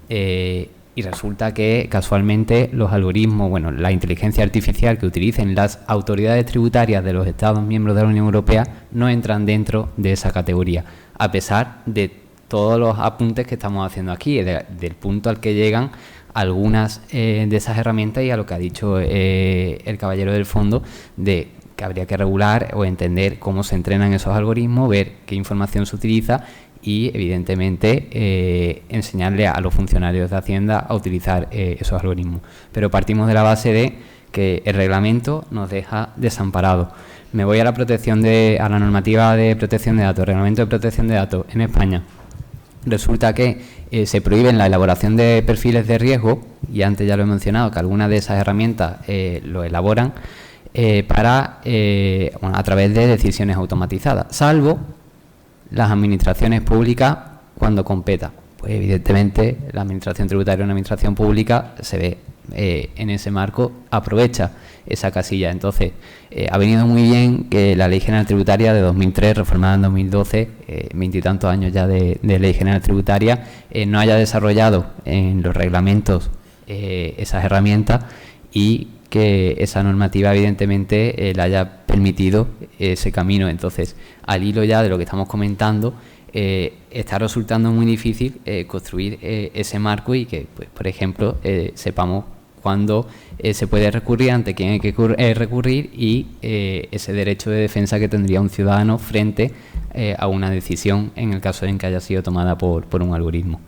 y resulta que casualmente los algoritmos, bueno, la inteligencia artificial que utilicen las autoridades tributarias de los Estados miembros de la Unión Europea no entran dentro de esa categoría, a pesar de todos los apuntes que estamos haciendo aquí, del punto al que llegan algunas de esas herramientas y a lo que ha dicho el caballero del fondo, de que habría que regular o entender cómo se entrenan esos algoritmos, ver qué información se utiliza y, evidentemente, enseñarle a los funcionarios de Hacienda a utilizar esos algoritmos. Pero partimos de la base de que el reglamento nos deja desamparados. Me voy a la la normativa de protección de datos, reglamento de protección de datos en España. Resulta que se prohíbe la elaboración de perfiles de riesgo, y antes ya lo he mencionado, que algunas de esas herramientas lo elaboran a través de decisiones automatizadas, salvo las administraciones públicas cuando competa. Pues evidentemente la administración tributaria, una administración pública, se ve en ese marco, aprovecha esa casilla. Entonces, ha venido muy bien que la Ley General Tributaria de 2003, reformada en 2012, 20 y tantos años ya de Ley General Tributaria, no haya desarrollado en los reglamentos esas herramientas y que esa normativa evidentemente le haya permitido ese camino. Entonces, al hilo ya de lo que estamos comentando, está resultando muy difícil construir ese marco y que, pues, por ejemplo, sepamos cuándo se puede recurrir, ante quién hay que recurrir y ese derecho de defensa que tendría un ciudadano frente a una decisión en el caso en que haya sido tomada por un algoritmo.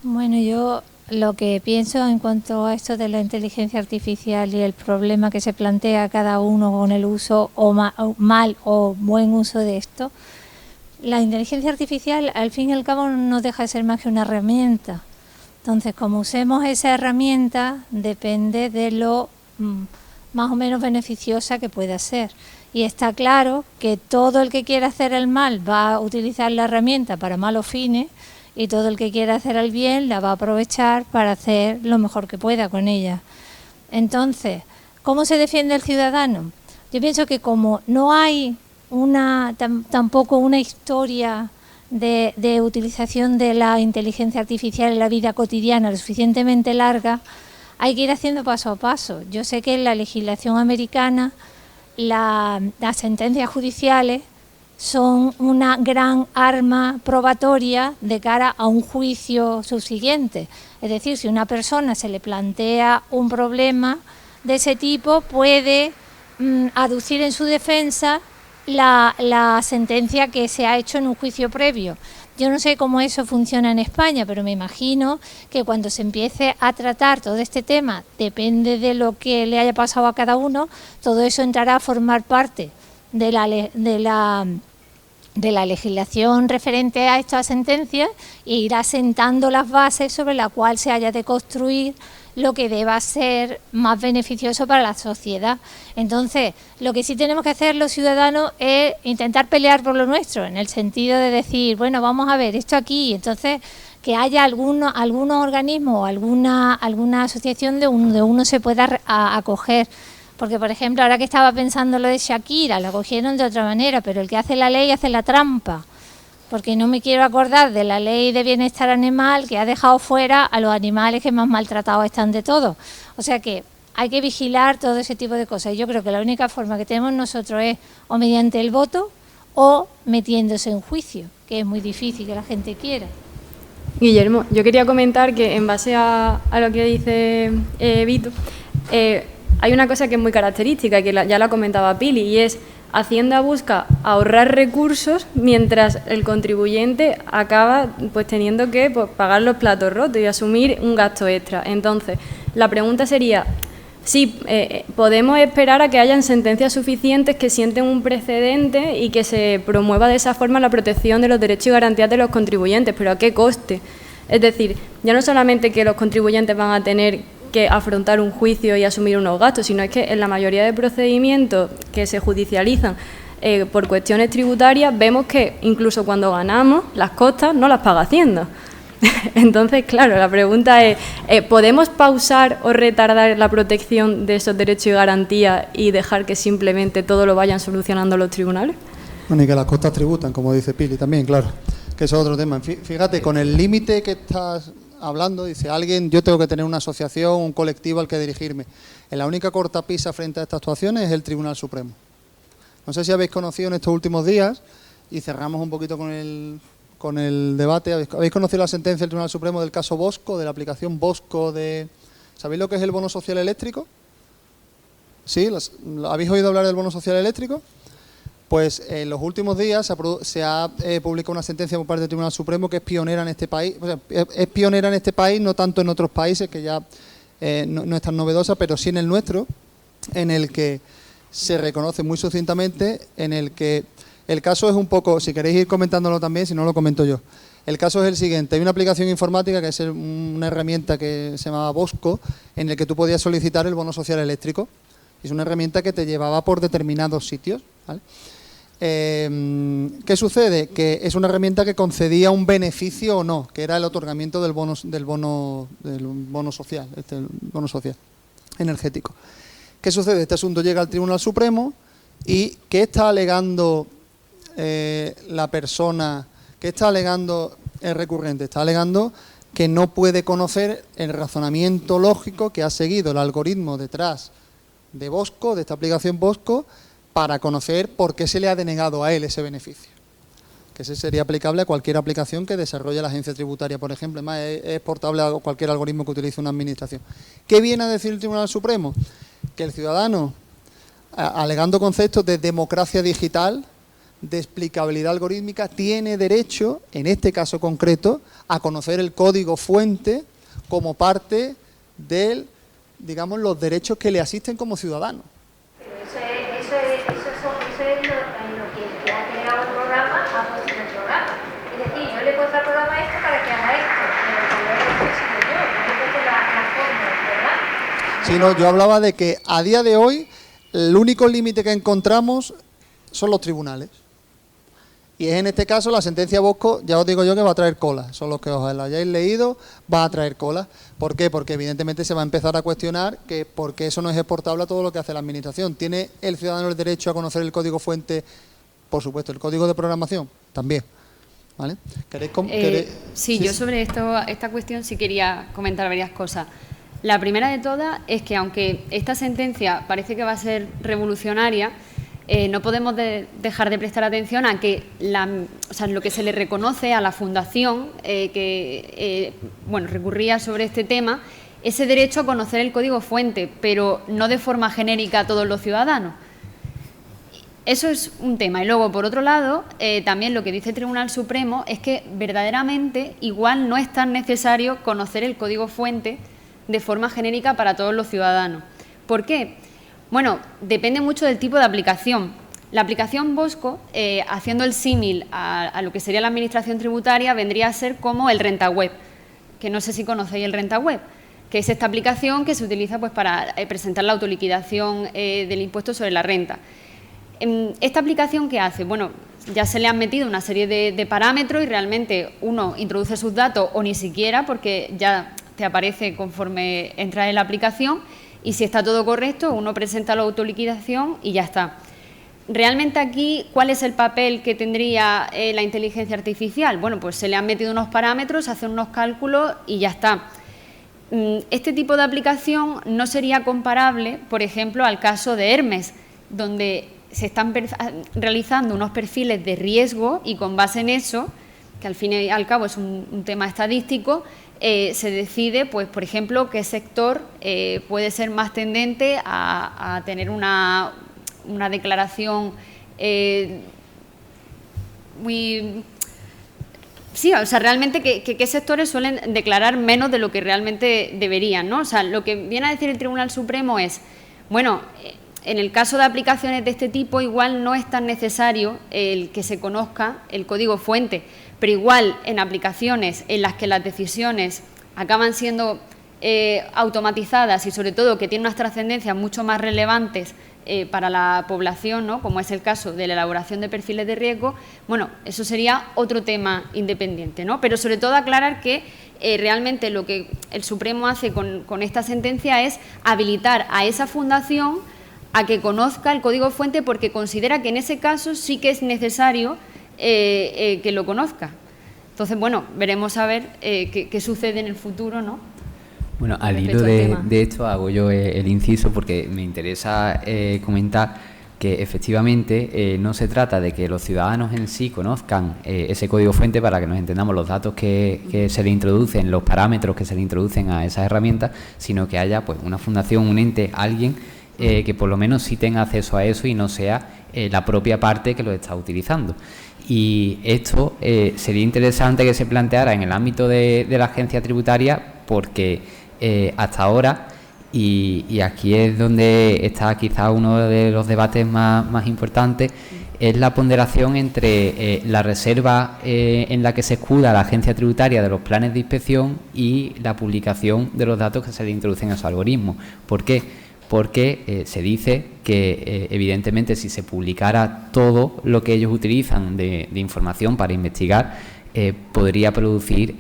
Bueno, yo lo que pienso en cuanto a esto de la inteligencia artificial y el problema que se plantea cada uno con el uso o mal o buen uso de esto, la inteligencia artificial al fin y al cabo no deja de ser más que una herramienta. Entonces, como usemos esa herramienta, depende de lo más o menos beneficiosa que pueda ser. Y está claro que todo el que quiera hacer el mal va a utilizar la herramienta para malos fines y todo el que quiera hacer el bien la va a aprovechar para hacer lo mejor que pueda con ella. Entonces, ¿cómo se defiende el ciudadano? Yo pienso que como no hay tampoco una historia de utilización de la inteligencia artificial en la vida cotidiana lo suficientemente larga, hay que ir haciendo paso a paso. Yo sé que en la legislación americana las sentencias judiciales son una gran arma probatoria de cara a un juicio subsiguiente. Es decir, si a una persona se le plantea un problema de ese tipo, puede aducir en su defensa la sentencia que se ha hecho en un juicio previo. Yo no sé cómo eso funciona en España, pero me imagino que cuando se empiece a tratar todo este tema, depende de lo que le haya pasado a cada uno, todo eso entrará a formar parte de la legislación referente a estas sentencias e irá sentando las bases sobre las cuales se haya de construir lo que deba ser más beneficioso para la sociedad. Entonces, lo que sí tenemos que hacer los ciudadanos es intentar pelear por lo nuestro, en el sentido de decir, bueno, vamos a ver, esto aquí, entonces que haya algunos organismos o alguna asociación de uno se pueda acoger. Porque, por ejemplo, ahora que estaba pensando lo de Shakira, la cogieron de otra manera, pero el que hace la ley hace la trampa. Porque no me quiero acordar de la ley de bienestar animal que ha dejado fuera a los animales que más maltratados están de todo. O sea que hay que vigilar todo ese tipo de cosas. Y yo creo que la única forma que tenemos nosotros es o mediante el voto o metiéndose en juicio, que es muy difícil que la gente quiera. Guillermo, yo quería comentar que en base a lo que dice Vito, hay una cosa que es muy característica, que ya la comentaba Pili, y es Hacienda busca ahorrar recursos mientras el contribuyente acaba pues teniendo que pagar los platos rotos y asumir un gasto extra. Entonces, la pregunta sería, sí, podemos esperar a que hayan sentencias suficientes que sienten un precedente y que se promueva de esa forma la protección de los derechos y garantías de los contribuyentes, pero ¿a qué coste? Es decir, ya no solamente que los contribuyentes van a tener que afrontar un juicio y asumir unos gastos, sino es que en la mayoría de procedimientos que se judicializan por cuestiones tributarias, vemos que incluso cuando ganamos, las costas no las paga Hacienda. Entonces, claro, la pregunta es, ¿podemos pausar o retardar la protección de esos derechos y garantías y dejar que simplemente todo lo vayan solucionando los tribunales? Bueno, y que las costas tributan, como dice Pili también, claro, que eso es otro tema. Fíjate, con el límite que estás hablando, dice alguien, yo tengo que tener una asociación, un colectivo al que dirigirme. En la única cortapisa frente a estas actuaciones es el Tribunal Supremo. No sé si habéis conocido en estos últimos días, y cerramos un poquito con el debate, ¿habéis conocido la sentencia del Tribunal Supremo del caso Bosco, de la aplicación Bosco de... ¿Sabéis lo que es el bono social eléctrico? ¿Sí? ¿Habéis oído hablar del bono social eléctrico? Pues en los últimos días se ha publicado una sentencia por parte del Tribunal Supremo que es pionera en este país. O sea, es pionera en este país, no tanto en otros países, que ya no es tan novedosa, pero sí en el nuestro, en el que se reconoce muy sucintamente, en el que el caso es un poco, si queréis ir comentándolo también, si no lo comento yo. El caso es el siguiente, hay una aplicación informática que es una herramienta que se llamaba Bosco, en el que tú podías solicitar el bono social eléctrico. Es una herramienta que te llevaba por determinados sitios, ¿vale? ¿Qué sucede? Que es una herramienta que concedía un beneficio o no, que era el otorgamiento del bono social, el bono social energético. ¿Qué sucede? Este asunto llega al Tribunal Supremo y ¿qué está alegando la persona? ¿Qué está alegando el recurrente? Está alegando que no puede conocer el razonamiento lógico que ha seguido el algoritmo detrás de Bosco, de esta aplicación Bosco, para conocer por qué se le ha denegado a él ese beneficio. Que ese sería aplicable a cualquier aplicación que desarrolle la agencia tributaria, por ejemplo. Además, es exportable a cualquier algoritmo que utilice una administración. ¿Qué viene a decir el Tribunal Supremo? Que el ciudadano, alegando conceptos de democracia digital, de explicabilidad algorítmica, tiene derecho, en este caso concreto, a conocer el código fuente como parte de, digamos, los derechos que le asisten como ciudadano. Sí, no, yo hablaba de que a día de hoy el único límite que encontramos son los tribunales. Y es en este caso la sentencia Bosco, ya os digo yo que va a traer cola. Son los que os la hayáis leído, va a traer cola. ¿Por qué? Porque evidentemente se va a empezar a cuestionar que por qué eso no es exportable a todo lo que hace la administración. ¿Tiene el ciudadano el derecho a conocer el código fuente? Por supuesto, el código de programación también. ¿Vale? Sí, yo sobre esta cuestión sí quería comentar varias cosas. La primera de todas es que aunque esta sentencia parece que va a ser revolucionaria, no podemos dejar de prestar atención a que lo que se le reconoce a la Fundación que recurría sobre este tema, ese derecho a conocer el código fuente, pero no de forma genérica a todos los ciudadanos. Eso es un tema. Y luego, por otro lado, también lo que dice el Tribunal Supremo es que verdaderamente igual no es tan necesario conocer el código fuente de forma genérica para todos los ciudadanos. ¿Por qué? Bueno, depende mucho del tipo de aplicación. La aplicación Bosco, haciendo el símil a lo que sería la administración tributaria, vendría a ser como el RentaWeb, que no sé si conocéis el RentaWeb, que es esta aplicación que se utiliza pues, para presentar la autoliquidación del impuesto sobre la renta. ¿Esta aplicación qué hace? Bueno, ya se le han metido una serie de parámetros y realmente uno introduce sus datos o ni siquiera, porque ya te aparece conforme entra en la aplicación, y si está todo correcto, uno presenta la autoliquidación y ya está. Realmente aquí, ¿cuál es el papel que tendría la inteligencia artificial? Bueno, pues se le han metido unos parámetros, hacen unos cálculos y ya está. Este tipo de aplicación no sería comparable, por ejemplo, al caso de Hermes, donde se están realizando unos perfiles de riesgo y con base en eso que al fin y al cabo es un tema estadístico, se decide, pues, por ejemplo, qué sector puede ser más tendente a tener una declaración muy... Sí, o sea, realmente qué sectores suelen declarar menos de lo que realmente deberían, ¿no? O sea, lo que viene a decir el Tribunal Supremo es, bueno, en el caso de aplicaciones de este tipo igual no es tan necesario el que se conozca el código fuente, pero igual en aplicaciones en las que las decisiones acaban siendo automatizadas y sobre todo que tienen unas trascendencias mucho más relevantes para la población, ¿no?, como es el caso de la elaboración de perfiles de riesgo, bueno, eso sería otro tema independiente, ¿no? Pero sobre todo aclarar que realmente lo que el Supremo hace con esta sentencia es habilitar a esa fundación a que conozca el código fuente porque considera que en ese caso sí que es necesario que lo conozca. Entonces, bueno, veremos a ver qué sucede en el futuro, ¿no? Bueno, al hilo de esto hago yo el inciso porque me interesa comentar que efectivamente no se trata de que los ciudadanos en sí conozcan ese código fuente para que nos entendamos los datos que se le introducen, los parámetros que se le introducen a esas herramientas, sino que haya pues una fundación, un ente, alguien que por lo menos sí tenga acceso a eso y no sea la propia parte que lo está utilizando. Y esto sería interesante que se planteara en el ámbito de la agencia tributaria porque hasta ahora, y aquí es donde está quizá uno de los debates más importantes, es la ponderación entre la reserva en la que se escuda la agencia tributaria de los planes de inspección y la publicación de los datos que se le introducen a su algoritmo. ¿Por qué? Porque se dice que evidentemente si se publicara todo lo que ellos utilizan de información para investigar, podría producir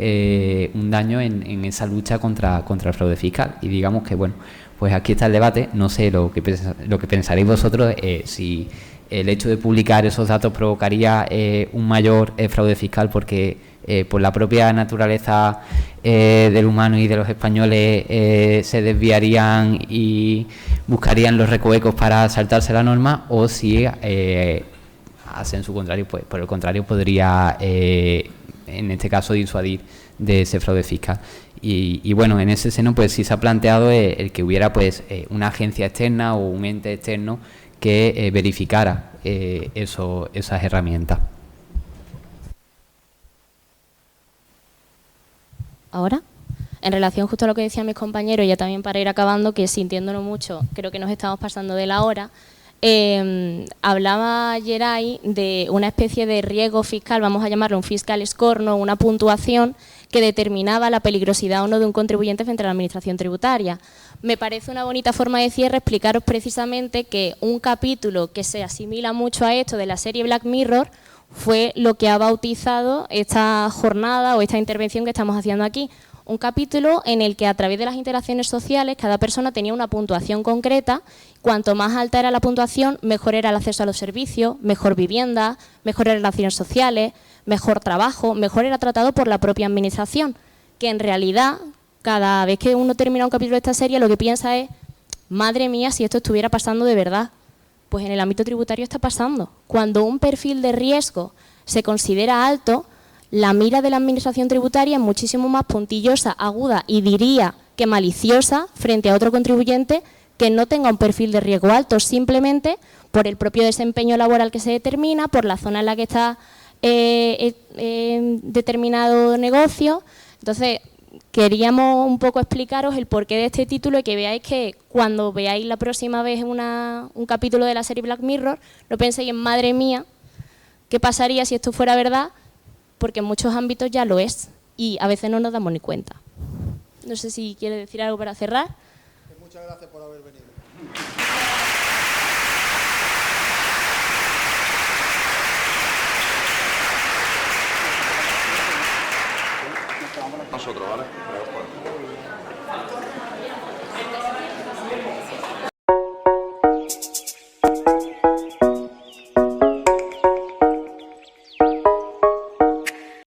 un daño en esa lucha contra el fraude fiscal. Y digamos que, bueno, pues aquí está el debate. No sé lo que pensaréis vosotros, si el hecho de publicar esos datos provocaría un mayor fraude fiscal porque por la propia naturaleza del humano y de los españoles se desviarían y buscarían los recovecos para saltarse la norma, o si hacen su contrario, pues por el contrario podría en este caso disuadir de ese fraude fiscal. Y bueno, en ese seno pues sí se ha planteado el que hubiera pues una agencia externa o un ente externo que verificara esas herramientas. Ahora, en relación justo a lo que decían mis compañeros, ya también para ir acabando, que sintiéndolo mucho, creo que nos estamos pasando de la hora, hablaba Geray de una especie de riesgo fiscal, vamos a llamarlo un fiscal score, ¿no?, una puntuación que determinaba la peligrosidad o no de un contribuyente frente a la administración tributaria. Me parece una bonita forma de cierre explicaros precisamente que un capítulo que se asimila mucho a esto de la serie Black Mirror fue lo que ha bautizado esta jornada o esta intervención que estamos haciendo aquí. Un capítulo en el que a través de las interacciones sociales cada persona tenía una puntuación concreta. Cuanto más alta era la puntuación, mejor era el acceso a los servicios, mejor vivienda, mejores relaciones sociales, mejor trabajo, mejor era tratado por la propia administración, que en realidad cada vez que uno termina un capítulo de esta serie lo que piensa es, madre mía, si esto estuviera pasando de verdad. Pues en el ámbito tributario está pasando. Cuando un perfil de riesgo se considera alto, la mira de la administración tributaria es muchísimo más puntillosa, aguda y diría que maliciosa frente a otro contribuyente que no tenga un perfil de riesgo alto, simplemente por el propio desempeño laboral que se determina, por la zona en la que está determinado negocio. Entonces, queríamos un poco explicaros el porqué de este título y que veáis que cuando veáis la próxima vez un capítulo de la serie Black Mirror, no penséis en madre mía, ¿qué pasaría si esto fuera verdad? Porque en muchos ámbitos ya lo es y a veces no nos damos ni cuenta. No sé si quiere decir algo para cerrar. Muchas gracias por haber venido. Nosotros, ¿vale?